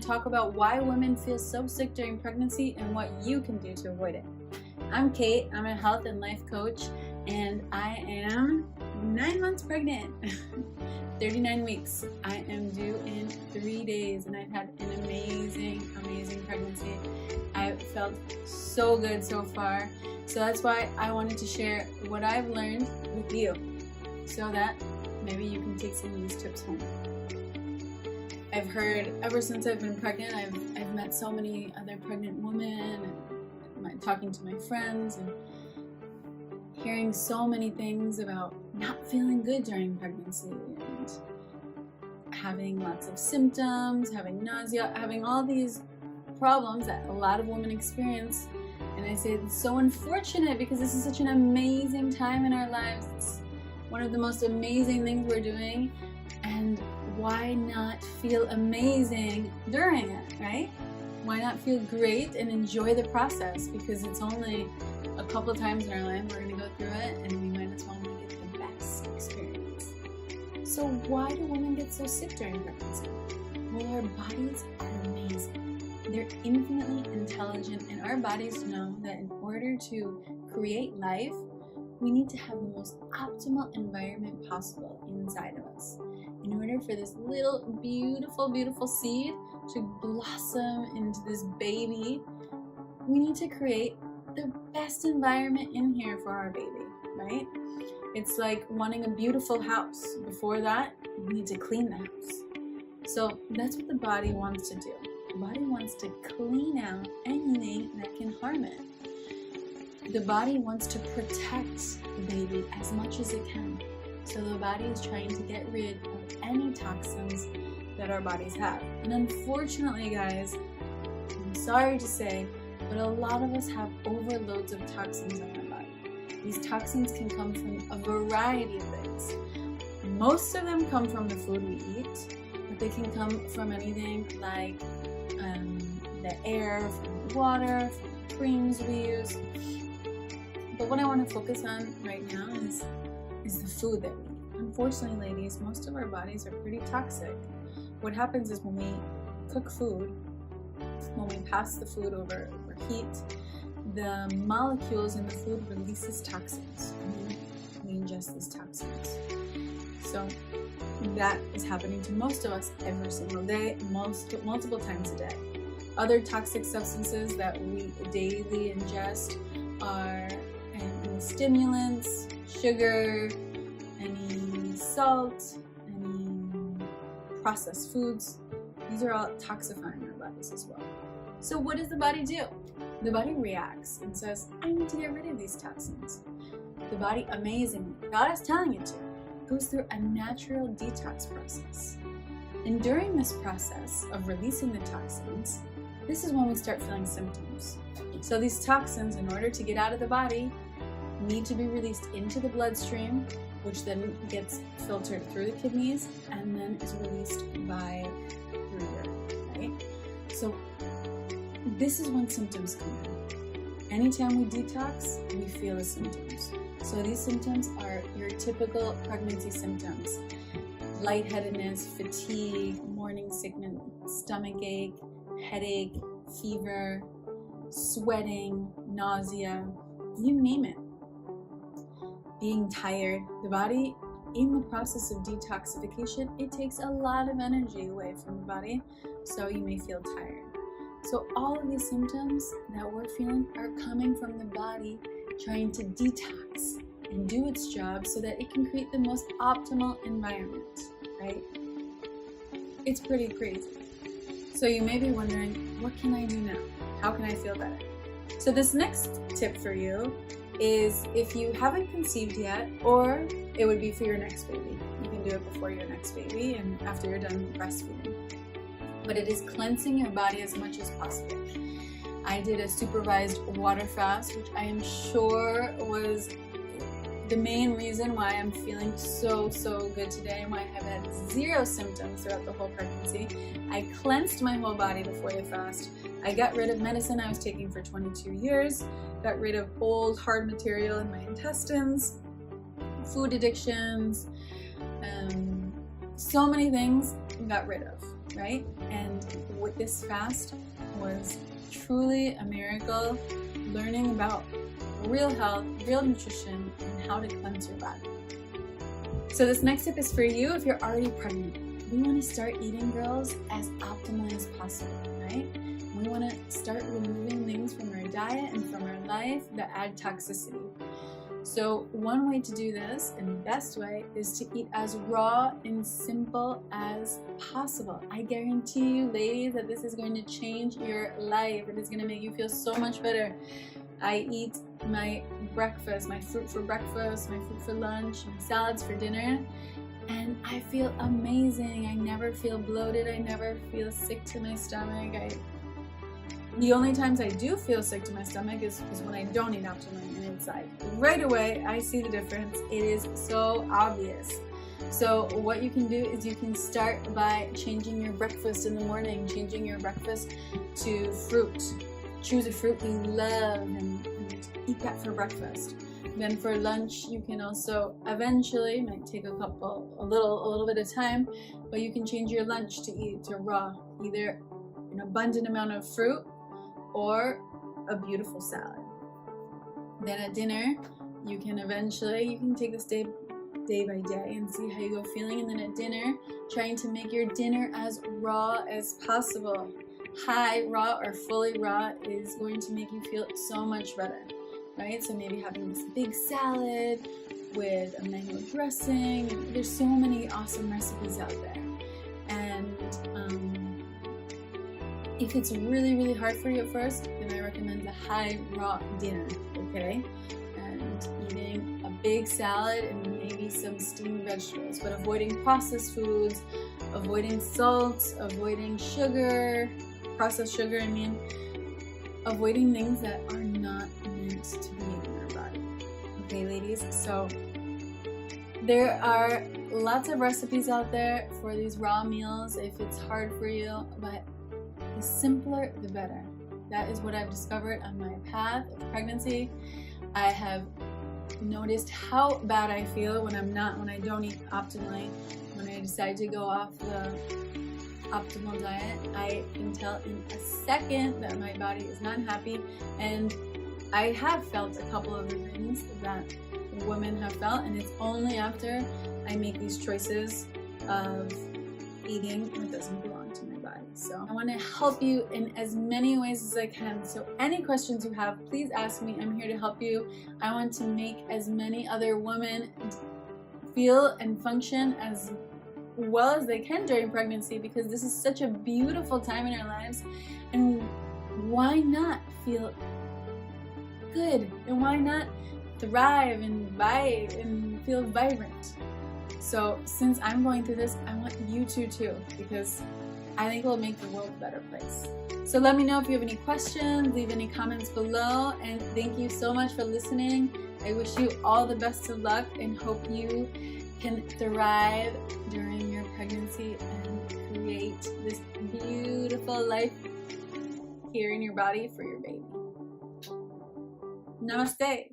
to talk about why women feel so sick during pregnancy and what you can do to avoid it. I'm Kate, I'm a health and life coach, and I am 9 months pregnant, 39 weeks. I am due in 3 days, and I've had an amazing pregnancy. I felt so good so far, so that's why I wanted to share what I've learned with you, so that maybe you can take some of these tips home. I've heard, ever since I've been pregnant, I've met so many other pregnant women, and talking to my friends, and hearing so many things about not feeling good during pregnancy, and having lots of symptoms, having nausea, having all these problems that a lot of women experience. And I say it's so unfortunate, because this is such an amazing time in our lives. It's one of the most amazing things we're doing, and why not feel amazing during it, right? Why not feel great and enjoy the process? Because it's only a couple times in our life we're going to go through it, and we might as well make it the best experience. So why do women get so sick during pregnancy? Well, our bodies are amazing. They're infinitely intelligent, and our bodies know that in order to create life, we need to have the most optimal environment possible inside of us. In order for this little beautiful seed to blossom into this baby, we need to create the best environment in here for our baby, right? It's like wanting a beautiful house. Before that, we need to clean the house. So that's what the body wants to do. The body wants to clean out anything that can harm it. The body wants to protect the baby as much as it can. So the body is trying to get rid of any toxins that our bodies have. And unfortunately, guys, I'm sorry to say, but a lot of us have overloads of toxins in our body. These toxins can come from a variety of things. Most of them come from the food we eat, but they can come from anything like the air, from the water, from the creams we use. But what I want to focus on right now is the food that we eat. Unfortunately, ladies, most of our bodies are pretty toxic. What happens is when we cook food, when we pass the food over heat, the molecules in the food releases toxins, and we ingest these toxins. So that is happening to most of us every single day, multiple times a day. Other toxic substances that we daily ingest are any stimulants, sugar, any salt, any processed foods. These are all toxifying our bodies as well. So what does the body do? The body reacts and says, I need to get rid of these toxins. The body, amazingly, without us telling it to, goes through a natural detox process. And during this process of releasing the toxins, this is when we start feeling symptoms. So these toxins, in order to get out of the body, need to be released into the bloodstream, which then gets filtered through the kidneys and then is released through urine, right? So this is when symptoms come in. Anytime we detox, we feel the symptoms. So these symptoms are your typical pregnancy symptoms: lightheadedness, fatigue, morning sickness, stomach ache, headache, fever, sweating, nausea, you name it. Being tired. The body, in the process of detoxification, it takes a lot of energy away from the body, so you may feel tired. So all of these symptoms that we're feeling are coming from the body trying to detox and do its job so that it can create the most optimal environment, right? It's pretty crazy. So you may be wondering, what can I do now? How can I feel better? So this next tip for you is, if you haven't conceived yet, or it would be for your next baby. You can do it before your next baby and after you're done breastfeeding. But it is cleansing your body as much as possible. I did a supervised water fast, which I am sure was the main reason why I'm feeling so good today and why I have had zero symptoms throughout the whole pregnancy. I cleansed my whole body before the fast. I got rid of medicine I was taking for 22 years, got rid of old hard material in my intestines, food addictions, so many things got rid of. right? And with this fast was truly a miracle, learning about real health, real nutrition, and how to cleanse your body. So this next tip is for you if you're already pregnant. We want to start eating, girls, as optimally as possible, right? We want to start removing things from our diet and from our life that add toxicity. So one way to do this, and the best way, is to eat as raw and simple as possible. I guarantee you, ladies, that this is going to change your life. It is going to make you feel so much better. I eat my breakfast, my fruit for breakfast, my fruit for lunch, my salads for dinner, and I feel amazing. I never feel bloated. I never feel sick to my stomach. The only times I do feel sick to my stomach is when I don't eat optimally and inside. Right away, I see the difference. It is so obvious. So what you can do is you can start by changing your breakfast in the morning, changing your breakfast to fruit. Choose a fruit you love and eat that for breakfast. Then for lunch, you can also eventually, might take a little bit of time, but you can change your lunch to raw, either an abundant amount of fruit or a beautiful salad. Then at dinner, you can take this day by day and see how you go feeling. And then at dinner, trying to make your dinner as raw as possible. High raw or fully raw is going to make you feel so much better, right? So maybe having this big salad with a mango dressing. There's so many awesome recipes out there. And if it's really, really hard for you at first, then I recommend the high raw dinner, okay? And eating a big salad and maybe some steamed vegetables, but avoiding processed foods, avoiding salt, avoiding sugar, processed sugar, avoiding things that are not meant to be in our body. Okay, ladies? So there are lots of recipes out there for these raw meals if it's hard for you, but the simpler, the better. That is what I've discovered on my path of pregnancy. I have noticed how bad I feel when I don't eat optimally, when I decide to go off the optimal diet. I can tell in a second that my body is not happy, and I have felt a couple of the things that women have felt, and it's only after I make these choices of eating what doesn't belong to my body. So I want to help you in as many ways as I can. So any questions you have, please ask me. I'm here to help you. I want to make as many other women feel and function as well as they can during pregnancy, because this is such a beautiful time in our lives, and why not feel good, and why not thrive and vibe and feel vibrant? So since I'm going through this, I want you to too, because I think it will make the world a better place. So let me know if you have any questions, leave any comments below, and thank you so much for listening. I wish you all the best of luck and hope you can thrive during your pregnancy and create this beautiful life here in your body for your baby. Namaste.